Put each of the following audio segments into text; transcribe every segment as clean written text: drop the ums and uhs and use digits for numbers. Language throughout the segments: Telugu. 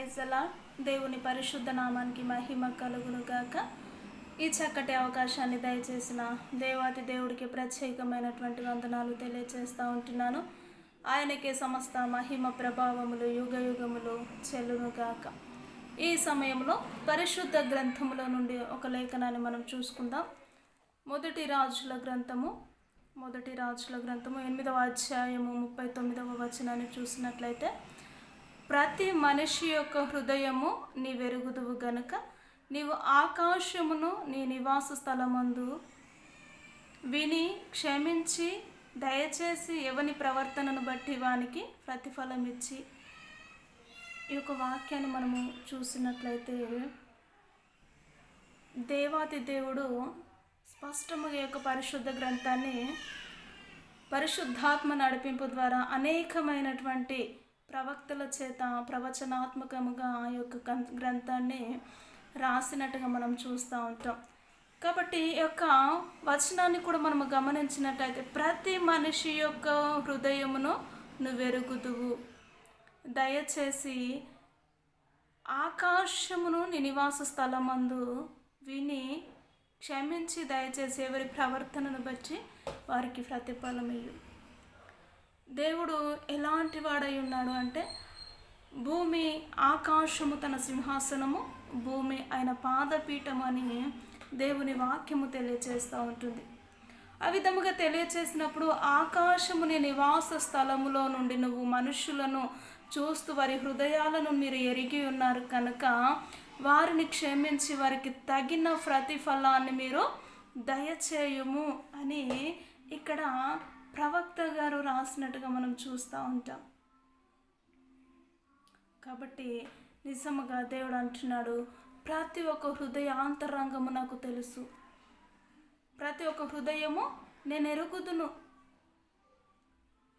ప్రైజ్ అలా దేవుని పరిశుద్ధ నామానికి మహిమ కలుగును గాక. ఈ చక్కటి అవకాశాన్ని దయచేసిన దేవాతి దేవుడికి ప్రత్యేకమైనటువంటి వందనాలు తెలియజేస్తూ ఉంటున్నాను. ఆయనకే సమస్త మహిమ ప్రభావములు యుగ యుగములు చెల్లును గాక. ఈ సమయంలో పరిశుద్ధ గ్రంథములో నుండి ఒక లేఖనాన్ని మనం చూసుకుందాం. మొదటి రాజుల గ్రంథము 8వ అధ్యాయము 39వ వచనాన్ని చూసినట్లయితే, ప్రతి మనిషి యొక్క హృదయము నీవెరుగుదువు గనుక నీవు ఆకాశమును నీ నివాస స్థలమందు విని క్షమించి దయచేసి ఎవని ప్రవర్తనను బట్టి వానికి ప్రతిఫలం ఇచ్చి. ఈ యొక్క వాక్యాన్ని మనము చూసినట్లయితే దేవాతి దేవుడు స్పష్టముగా యొక్క పరిశుద్ధ గ్రంథాన్ని పరిశుద్ధాత్మ నడిపింపు ద్వారా అనేకమైనటువంటి ప్రవక్తల చేత ప్రవచనాత్మకముగా ఆ యొక్క గ్రంథాన్ని రాసినట్టుగా మనం చూస్తూ ఉంటాం. కాబట్టి ఈ యొక్క వచనాన్ని కూడా మనము గమనించినట్లయితే, ప్రతి మనిషి యొక్క హృదయమును నువ్వెరుగుదువు, దయచేసి ఆకాశమును నీ నివాస స్థలమందు విని క్షమించి దయచేసి ఎవరి ప్రవర్తనను బట్టి వారికి ప్రతిఫలం ఇయ్యు. దేవుడు ఎలాంటి వాడై ఉన్నాడు అంటే, భూమి ఆకాశము తన సింహాసనము, భూమి ఆయన పాదపీఠం అని దేవుని వాక్యము తెలియచేస్తూ ఉంటుంది. ఆ విధముగా తెలియచేసినప్పుడు ఆకాశముని నివాస స్థలములో నుండి నువ్వు మనుషులను చూస్తూ వారి హృదయాలను మీరు ఎరిగి ఉన్నారు కనుక వారిని క్షమించి వారికి తగిన ప్రతిఫలాన్ని మీరు దయచేయుము అని ఇక్కడ ప్రవక్త గారు రాసినట్టుగా మనం చూస్తూ ఉంటాం. కాబట్టి నిజముగా దేవుడు అంటున్నాడు, ప్రతి ఒక్క హృదయాంతరంగము నాకు తెలుసు, ప్రతి ఒక్క హృదయము నేను ఎరుగుదును.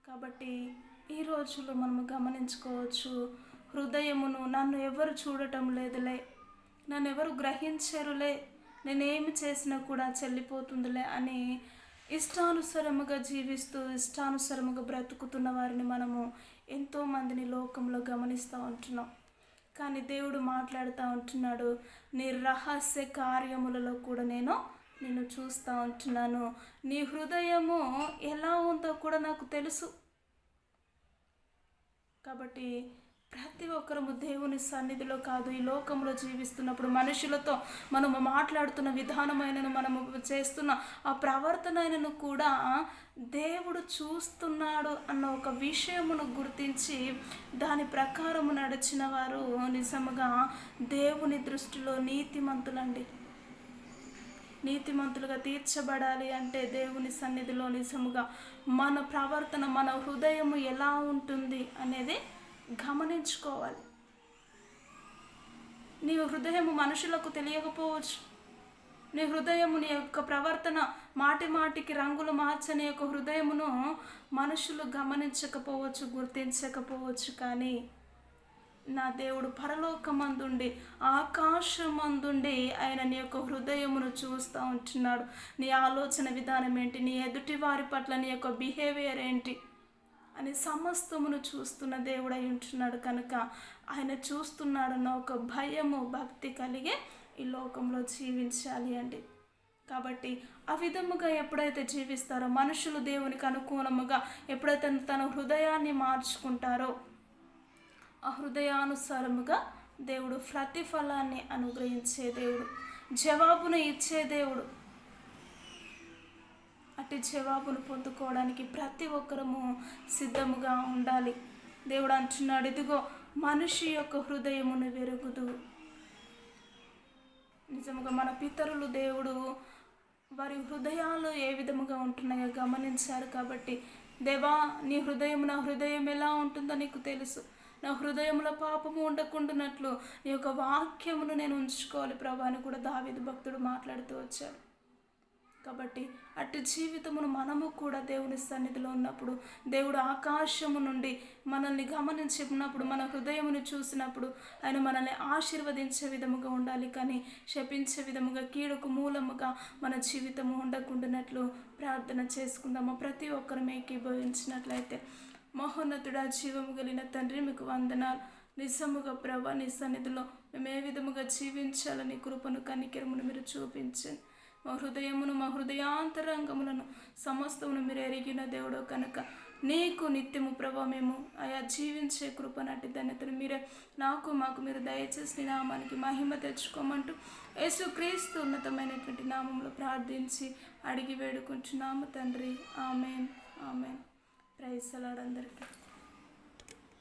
కాబట్టి ఈ రోజులో మనము గమనించుకోవచ్చు, హృదయమును నన్ను ఎవరు చూడటం లేదులే, నన్ను ఎవరు గ్రహించరులే, నేనేమి చేసినా కూడా చెల్లిపోతుందిలే అని ఇష్టానుసారముగా జీవిస్తూ ఇష్టానుసారముగా బ్రతుకుతున్న వారిని మనము ఎంతోమందిని లోకంలో గమనిస్తూ ఉంటున్నాం. కానీ దేవుడు మాట్లాడుతూ ఉంటున్నాడు, నీ రహస్య కార్యములలో కూడా నిన్ను చూస్తూ ఉంటున్నాను, నీ హృదయము ఎలా ఉందో కూడా నాకు తెలుసు. కాబట్టి ప్రతి ఒక్కరము దేవుని సన్నిధిలో కాదు, ఈ లోకంలో జీవిస్తున్నప్పుడు మనుషులతో మనము మాట్లాడుతున్న విధానమైనను మనము చేస్తున్న ఆ ప్రవర్తనను కూడా దేవుడు చూస్తున్నాడు అన్న ఒక విషయమును గుర్తించి దాని ప్రకారము నడిచిన వారు నిజముగా దేవుని దృష్టిలో నీతిమంతులండి. నీతిమంతులుగా తీర్చబడాలి అంటే దేవుని సన్నిధిలో నిజముగా మన ప్రవర్తన, మన హృదయము ఎలా ఉంటుంది అనేది గమనించుకోవాలి. నీ హృదయము మనుషులకు తెలియకపోవచ్చు, నీ హృదయము, నీ యొక్క ప్రవర్తన మాటి మాటికి రంగులు మార్చని యొక్క హృదయమును మనుషులు గమనించకపోవచ్చు, గుర్తించకపోవచ్చు. కానీ నా దేవుడు పరలోకమందుండి ఆకాశమందుండి ఆయన నీ యొక్క హృదయమును చూస్తూ ఉంటున్నాడు. నీ ఆలోచన విధానం ఏంటి, నీ ఎదుటి వారి పట్ల నీ యొక్క బిహేవియర్ ఏంటి అని సమస్తమును చూస్తున్న దేవుడు అయి ఉంటున్నాడు. కనుక ఆయన చూస్తున్నాడన్న ఒక భయము, భక్తి కలిగి ఈ లోకంలో జీవించాలి అండి. కాబట్టి ఆ విధముగా ఎప్పుడైతే జీవిస్తారో, మనుషులు దేవునికి అనుకూలముగా ఎప్పుడైతే తన హృదయాన్ని మార్చుకుంటారో, ఆ హృదయానుసారముగా దేవుడు ప్రతిఫలాన్ని అనుగ్రహించే దేవుడు, జవాబును ఇచ్చే దేవుడు. అట్టి జవాబును పొందుకోవడానికి ప్రతి ఒక్కరము సిద్ధముగా ఉండాలి. దేవుడు అంటున్నాడు, ఇదిగో మనిషి యొక్క హృదయమును వెరుగుదు. నిజముగా మన పితరులు దేవుడు వారి హృదయాలు ఏ విధముగా ఉంటున్నాయో గమనించారు. కాబట్టి దేవా, నీ హృదయం నా హృదయం ఎలా ఉంటుందో నీకు తెలుసు, నా హృదయంలో పాపము ఉండకుండానట్లు నీ యొక్క వాక్యమును నేను ఉంచుకోవాలి ప్రభా అని కూడా దావీదు భక్తుడు మాట్లాడుతూ వచ్చాడు. కాబట్టి అటు జీవితమును మనము కూడా దేవుని సన్నిధిలో ఉన్నప్పుడు, దేవుడు ఆకాశము నుండి మనల్ని గమనించినప్పుడు, మన హృదయమును చూసినప్పుడు ఆయన మనల్ని ఆశీర్వదించే విధముగా ఉండాలి. కానీ శపించే విధముగా, కీడుకు మూలముగా మన జీవితము ఉండకుండానట్లు ప్రార్థన చేసుకుందాము. ప్రతి ఒక్కరు ఏకీభవించినట్లయితే, మహోన్నతుడా, జీవము కలిగిన తండ్రి, మీకు వందనాలు నిజముగా ప్రభా నీ సన్నిధిలో మేము ఏ విధముగా జీవించాలని కృపను కనికరమును మీరు చూపించండి. మా హృదయమును మా హృదయాంతరంగములను సమస్తమును మీరు ఎరిగిన దేవుడు కనుక నీకు నిత్యము ప్రభా మేము ఆయా జీవించే కృపనటి ధన్యతను మీరే మాకు మీరు దయచేసి నామానికి మహిమ తెచ్చుకోమంటూ యేసుక్రీస్తు ఉన్నతమైనటువంటి నామంలో ప్రార్థించి అడిగి వేడుకుంటున్నాము తండ్రి. Amen. Amen. Praise the lord అందరికీ.